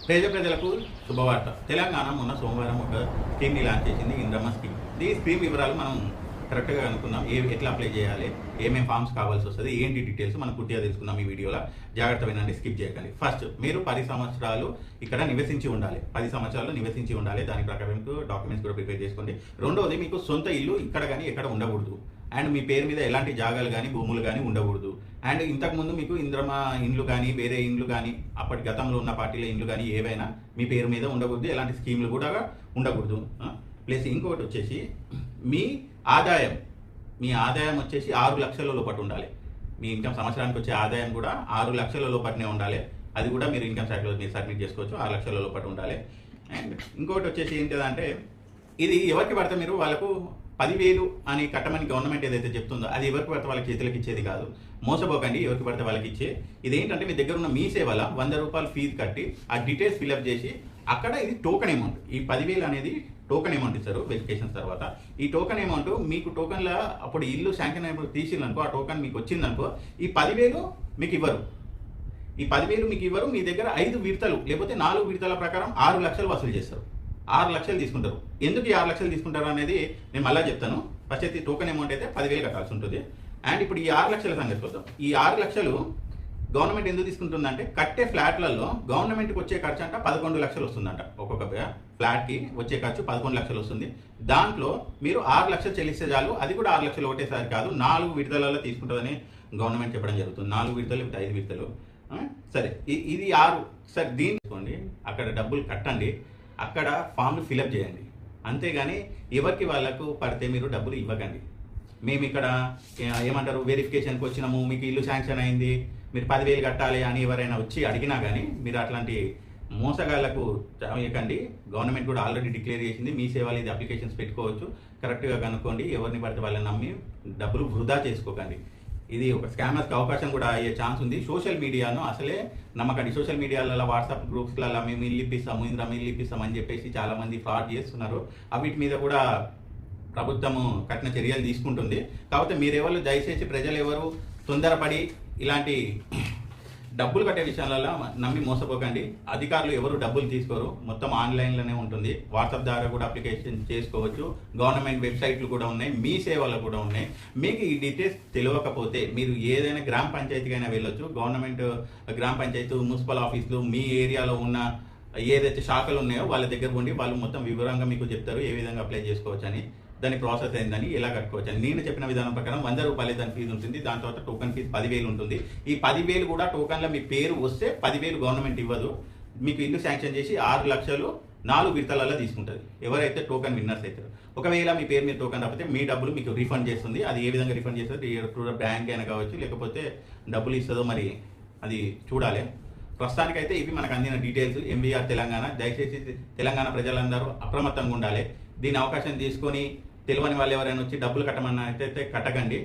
ప్రజలకు శుభవార్త. తెలంగాణ మొన్న సోమవారం ఒక స్కీమ్ని లాంచ్ చేసింది, ఇంద్రమ్మ స్కీమ్. ఈ స్కీమ్ వివరాలు మనం కరెక్ట్గా అనుకుందాం. ఎట్లా అప్లై చేయాలి, ఏమేమి ఫామ్స్ కావాల్సి వస్తుంది, ఏంటి డీటెయిల్స్ మనం పూర్తిగా తెలుసుకుందాం ఈ వీడియోలో. జాగ్రత్త వినండి, స్కిప్ చేయకండి. ఫస్ట్, మీరు 10 సంవత్సరాలు ఇక్కడ నివసించి ఉండాలి. 10 సంవత్సరాలు నివసించి ఉండాలి. దాని ప్రకారం డాక్యుమెంట్స్ కూడా ప్రిపేర్ చేసుకోండి. రెండవది, మీకు సొంత ఇల్లు ఇక్కడ కానీ ఎక్కడ ఉండకూడదు. అండ్ మీ పేరు మీద ఎలాంటి జాగాలు కానీ భూములు కానీ ఉండకూడదు. అండ్ ఇంతకుముందు మీకు ఇంద్రమ ఇండ్లు కానీ వేరే ఇండ్లు కానీ అప్పటి గతంలో ఉన్న పార్టీల ఇండ్లు కానీ ఏవైనా మీ పేరు మీద ఉండకూడదు. ఎలాంటి స్కీమ్లు కూడా ఉండకూడదు. ప్లస్ ఇంకొకటి వచ్చేసి మీ ఆదాయం వచ్చేసి 6 లక్షల లోపల ఉండాలి. మీ ఇన్కమ్ సంవత్సరానికి వచ్చే ఆదాయం కూడా 6 లక్షల లోపలనే ఉండాలి. అది కూడా మీరు ఇన్కమ్ ట్యాక్స్లో మీరు సబ్మిట్ చేసుకోవచ్చు. 6 లక్షల లోపల ఉండాలి. అండ్ ఇంకొకటి వచ్చేసి ఏంటిదంటే, ఇది ఎవరికి పడితే మీరు వాళ్ళకు 10,000 అని కట్టమని గవర్నమెంట్ ఏదైతే చెప్తుందో అది ఎవరికి పడితే వాళ్ళకి చేతులకు ఇచ్చేది కాదు. మోసపోకండి, ఎవరికి పడితే వాళ్ళకి ఇచ్చే. ఇదేంటంటే మీ దగ్గర ఉన్న మీ సేవల 100 రూపాయలు ఫీజు కట్టి ఆ డీటెయిల్స్ ఫిల్అప్ చేసి అక్కడ ఇది టోకెన్ అమౌంట్. ఈ 10,000 అనేది టోకెన్ అమౌంట్ ఇస్తారు వెరిఫికేషన్ తర్వాత. ఈ టోకెన్ అమౌంట్ మీకు టోకెన్లో అప్పుడు ఇల్లు శాంక్షన్ అయినప్పుడు తీసిందనుకో, ఆ టోకెన్ మీకు వచ్చిందనుకో, ఈ 10,000 మీకు ఇవ్వరు. ఈ 10,000 మీకు ఇవ్వరు. మీ దగ్గర 5 విడతలు లేకపోతే 4 విడతల ప్రకారం 6 లక్షలు వసూలు చేస్తారు. 6 లక్షలు తీసుకుంటారు. ఎందుకు ఈ 6 లక్షలు తీసుకుంటారు అనేది నేను మళ్ళీ చెప్తాను. ఫస్ట్ అయితే టోకెన్ అమౌంట్ అయితే 10,000 కట్టాల్సి ఉంటుంది. అండ్ ఇప్పుడు ఈ 6 లక్షల సంగతి చూద్దాం. ఈ 6 లక్షలు గవర్నమెంట్ ఎందుకు తీసుకుంటుందంటే, కట్టే ఫ్లాట్లలో గవర్నమెంట్కి వచ్చే ఖర్చు అంట 11 లక్షలు వస్తుందంట. ఒక్కొక్క ఫ్లాట్కి వచ్చే ఖర్చు 11 లక్షలు వస్తుంది. దాంట్లో మీరు 6 లక్షలు చెల్లిస్తే చాలు. అది కూడా 6 లక్షలు ఒకటేసారి కాదు, 4 విడతలలో తీసుకుంటుందని గవర్నమెంట్ చెప్పడం జరుగుతుంది. 4 విడతలు లేకపోతే 5 విడతలు. సరే, ఇది 6. సరే, దీన్ని తీసుకోండి, అక్కడ డబ్బులు కట్టండి, అక్కడ ఫామ్లు ఫిలప్ చేయండి. అంతేగాని ఎవరికి వాళ్ళకు పడితే మీరు డబ్బులు ఇవ్వకండి. మేము ఇక్కడ ఏమంటారు వెరిఫికేషన్కి వచ్చినాము, మీకు ఇల్లు శాంక్షన్ అయింది, మీరు 10,000 కట్టాలి అని ఎవరైనా వచ్చి అడిగినా కానీ మీరు అట్లాంటి మోసగాళ్లకు ఇవ్వకండి. గవర్నమెంట్ కూడా ఆల్రెడీ డిక్లేర్ చేసింది, మీ సేవలు ఇది అప్లికేషన్స్ పెట్టుకోవచ్చు. కరెక్ట్గా కనుక్కోండి. ఎవరిని పడితే వాళ్ళని నమ్మి డబ్బులు వృధా చేసుకోకండి. ఇది ఒక స్కామర్స్కి అవకాశం కూడా అయ్యే ఛాన్స్ ఉంది. సోషల్ మీడియాను అసలే నమ్మకండి. సోషల్ మీడియాలలో వాట్సాప్ గ్రూప్స్లలో మేము ఇల్లు ఇప్పిస్తాము, ఇల్లు ఇప్పిస్తామని చెప్పేసి చాలామంది ఫ్రాడ్ చేస్తున్నారు. వీటి మీద కూడా ప్రభుత్వము కఠిన చర్యలు తీసుకుంటుంది. కాకపోతే మీరెవరు దయచేసి ప్రజలు ఎవరు తొందరపడి ఇలాంటి డబ్బులు కట్టే విషయాలలో నమ్మి మోసపోకండి. అధికారులు ఎవరు డబ్బులు తీసుకోరు, మొత్తం ఆన్లైన్లోనే ఉంటుంది. వాట్సాప్ ద్వారా కూడా అప్లికేషన్ చేసుకోవచ్చు. గవర్నమెంట్ వెబ్సైట్లు కూడా ఉన్నాయి, మీ సేవలు కూడా ఉన్నాయి. మీకు ఈ డీటెయిల్స్ తెలియకపోతే మీరు ఏదైనా గ్రామ పంచాయతీకి అయినా వెళ్ళొచ్చు. గవర్నమెంట్ గ్రామ పంచాయతీ, మున్సిపల్ ఆఫీసులు, మీ ఏరియాలో ఉన్న ఏదైతే శాఖలు ఉన్నాయో వాళ్ళ దగ్గర ఉండి వాళ్ళు మొత్తం వివరంగా మీకు చెప్తారు ఏ విధంగా అప్లై చేసుకోవచ్చు అని, దాని ప్రాసెస్ అయిందని, ఎలా కట్టుకోవచ్చు అని. నేను చెప్పిన విధానం ప్రకారం 100 రూపాయలు దాని ఫీజు ఉంటుంది. దాని తర్వాత టోకెన్ ఫీజు 10,000 ఉంటుంది. ఈ 10,000 కూడా టోకెన్లో మీ పేరు వస్తే 10,000 గవర్నమెంట్ ఇవ్వదు. మీకు ఇల్లు శాంక్షన్ చేసి 6 లక్షలు 4 విడతలలో తీసుకుంటుంది ఎవరైతే టోకెన్ విన్నర్స్ అవుతారు. ఒకవేళ మీ పేరు మీద టోకెన్ రాకపోతే మీ డబ్బులు మీకు రీఫండ్ చేస్తుంది. అది ఏ విధంగా రీఫండ్ చేస్తుంది, బ్యాంక్ అయినా కావచ్చు, లేకపోతే డబ్బులు ఇస్తుందో మరి అది చూడాలి. ప్రస్తుతానికైతే ఇవి మనకు అందిన డీటెయిల్స్. ఎంవీఆర్ తెలంగాణ. దయచేసి తెలంగాణ ప్రజలందరూ అప్రమత్తంగా ఉండాలి. దీని అవకాశం తీసుకొని తెలియని వాళ్ళు ఎవరైనా వచ్చి డబ్బులు కట్టమన్నా అయితే కట్టకండి.